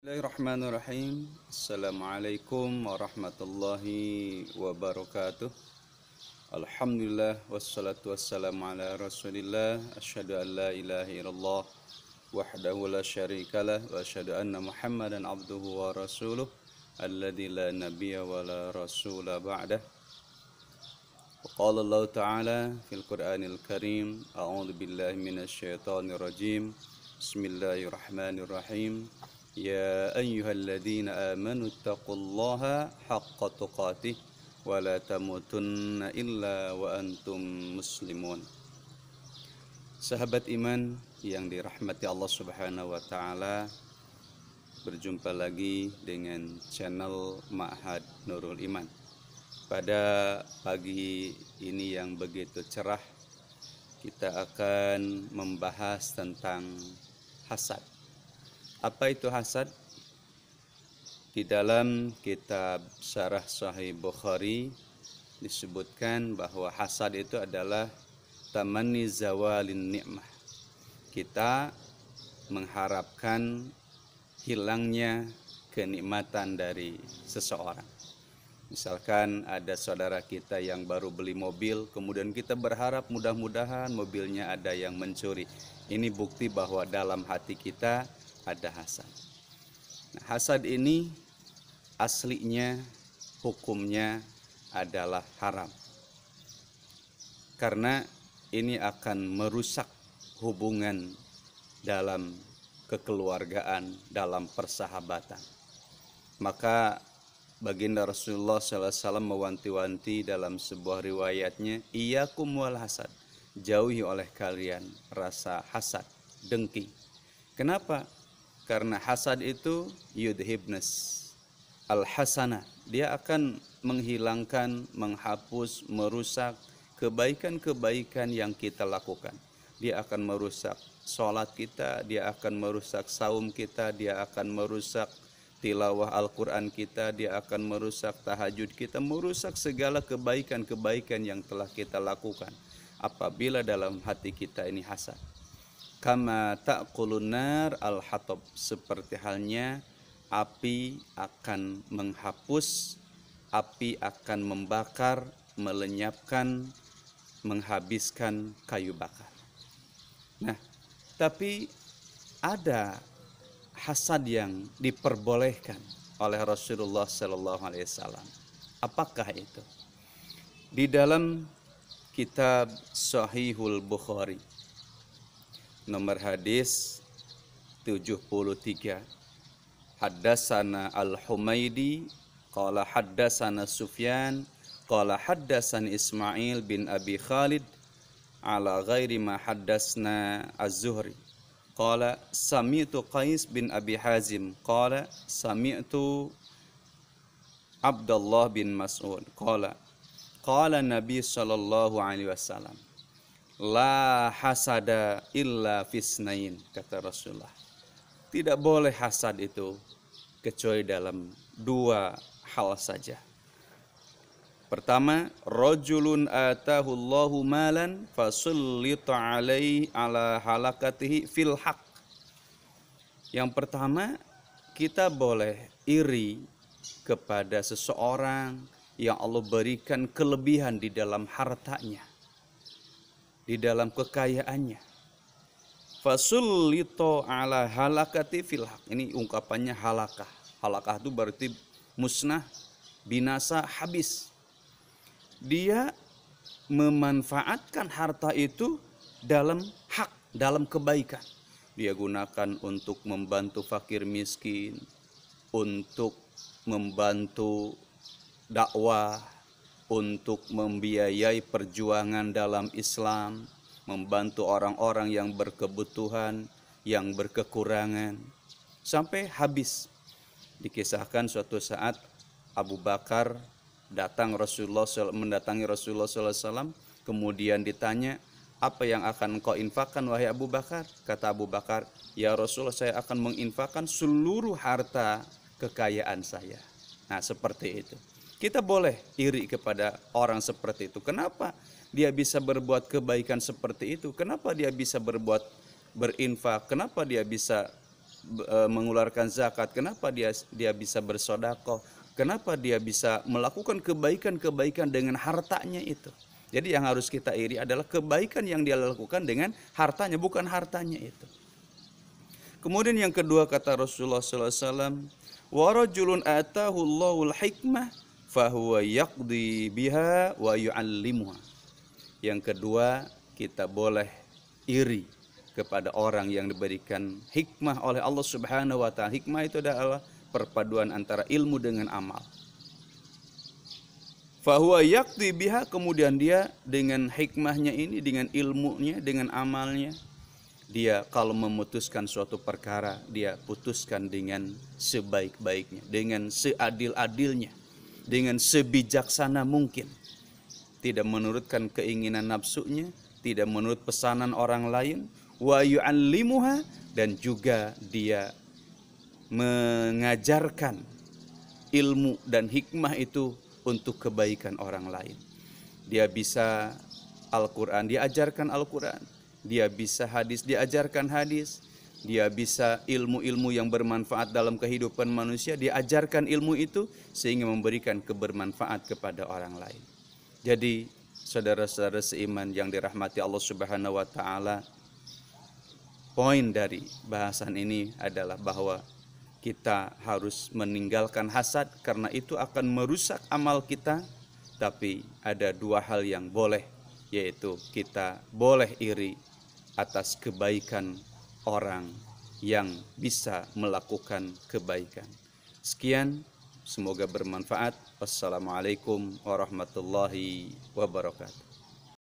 Bismillahirrahmanirrahim. Assalamualaikum warahmatullahi wabarakatuh. Alhamdulillah wassalatu wassalamu ala Rasulillah. Asyhadu an la ilaha illallah wahdahu la syarikalah wa asyhadu anna Muhammadan abduhu wa rasuluh alladzi la nabiyya wa la rasula ba'dah. Qala Allah Ta'ala fil Qur'anil Karim, a'udzu billahi minasy syaithanir rajim. Bismillahirrahmanirrahim. يا أيها الذين آمنوا اتقوا الله حق تقاته ولا تموتن إلا وأنتم مسلمون. Sahabat iman yang dirahmati Allah Subhanahu wa taala, berjumpa lagi dengan channel Ma'had Nurul Iman. Pada pagi ini yang begitu cerah, kita akan membahas tentang hasad. Apa itu hasad? Di dalam kitab Syarah Sahih Bukhari disebutkan bahwa hasad itu adalah tamanni zawalin ni'mah. Kita mengharapkan hilangnya kenikmatan dari seseorang. Misalkan ada saudara kita yang baru beli mobil, kemudian kita berharap mudah-mudahan mobilnya ada yang mencuri. Ini bukti bahwa dalam hati kita ada hasad. Nah, hasad ini aslinya hukumnya adalah haram. Karena ini akan merusak hubungan dalam kekeluargaan, dalam persahabatan. Maka baginda Rasulullah SAW mewanti-wanti dalam sebuah riwayatnya, iyyakum wal hasad, jauhi oleh kalian rasa hasad, dengki. Kenapa? Karena hasad itu yudhibnas al-hasanah. Dia akan menghilangkan, menghapus, merusak kebaikan-kebaikan yang kita lakukan. Dia akan merusak sholat kita, dia akan merusak saum kita, dia akan merusak tilawah Al-Quran kita, dia akan merusak tahajud kita, merusak segala kebaikan-kebaikan yang telah kita lakukan apabila dalam hati kita ini hasad. Kama ta'kulun nar al-hatab, seperti halnya api akan menghapus, api akan membakar, melenyapkan, menghabiskan kayu bakar. Nah, tapi ada hasad yang diperbolehkan oleh Rasulullah sallallahu alaihi wasallam. Apakah itu? Di dalam kitab Sahihul Bukhari nomor hadis 73, haddatsana Al-Humaidi qala haddatsana Sufyan qala haddatsani Ismail bin Abi Khalid ala ghairi ma haddatsna Az-Zuhri qala sami'tu Qais bin Abi Hazim qala sami'tu Abdullah bin Mas'ud qala qala Nabi sallallahu alaihi wasallam, la hasada illa fisnain, kata Rasulullah. Tidak boleh hasad itu kecuali dalam dua hal saja. Pertama, rajulun atahu Allahu malan fasullita alaihi ala halakatihi fil haq. Yang pertama, kita boleh iri kepada seseorang yang Allah berikan kelebihan di dalam hartanya, di dalam kekayaannya. Fasullito ala halakati fil haq. Ini ungkapannya halakah. Halakah itu berarti musnah, binasa, habis. Dia memanfaatkan harta itu dalam hak, dalam kebaikan. Dia gunakan untuk membantu fakir miskin, untuk membantu dakwah, untuk membiayai perjuangan dalam Islam, membantu orang-orang yang berkebutuhan, yang berkekurangan, sampai habis. Dikisahkan suatu saat Abu Bakar mendatangi Rasulullah SAW, kemudian ditanya, apa yang akan kau infakkan wahai Abu Bakar? Kata Abu Bakar, ya Rasulullah, saya akan menginfakkan seluruh harta kekayaan saya. Nah, seperti itu. Kita boleh iri kepada orang seperti itu. Kenapa dia bisa berbuat kebaikan seperti itu? Kenapa dia bisa berinfak? Kenapa dia bisa mengeluarkan zakat, kenapa dia bisa bersedekah, kenapa dia bisa melakukan kebaikan-kebaikan dengan hartanya itu. Jadi yang harus kita iri adalah kebaikan yang dia lakukan dengan hartanya, bukan hartanya itu. Kemudian yang kedua kata Rasulullah SAW, wa rajulun atahu Allahul hikmah fahuwa yaqdi biha wa yu'allimuha. Yang kedua, kita boleh iri kepada orang yang diberikan hikmah oleh Allah Subhanahu wa taala. Hikmah itu adalah perpaduan antara ilmu dengan amal. Fahuwa yaqdi biha, kemudian dia dengan hikmahnya ini, dengan ilmunya, dengan amalnya, dia kalau memutuskan suatu perkara, dia putuskan dengan sebaik-baiknya, dengan seadil-adilnya, dengan sebijaksana mungkin. Tidak menurutkan keinginan nafsunya, tidak menurut pesanan orang lain. Wa yu'allimuha, dan juga dia mengajarkan ilmu dan hikmah itu untuk kebaikan orang lain. Dia bisa Al-Quran, dia ajarkan Al-Quran. Dia bisa hadis, dia ajarkan hadis. Dia bisa ilmu-ilmu yang bermanfaat dalam kehidupan manusia, dia ajarkan ilmu itu sehingga memberikan kebermanfaat kepada orang lain. Jadi saudara-saudara seiman yang dirahmati Allah Subhanahu wa taala, poin dari bahasan ini adalah bahwa kita harus meninggalkan hasad karena itu akan merusak amal kita. Tapi ada dua hal yang boleh, yaitu kita boleh iri atas kebaikan orang yang bisa melakukan kebaikan. Sekian, semoga bermanfaat. Wassalamualaikum warahmatullahi wabarakatuh.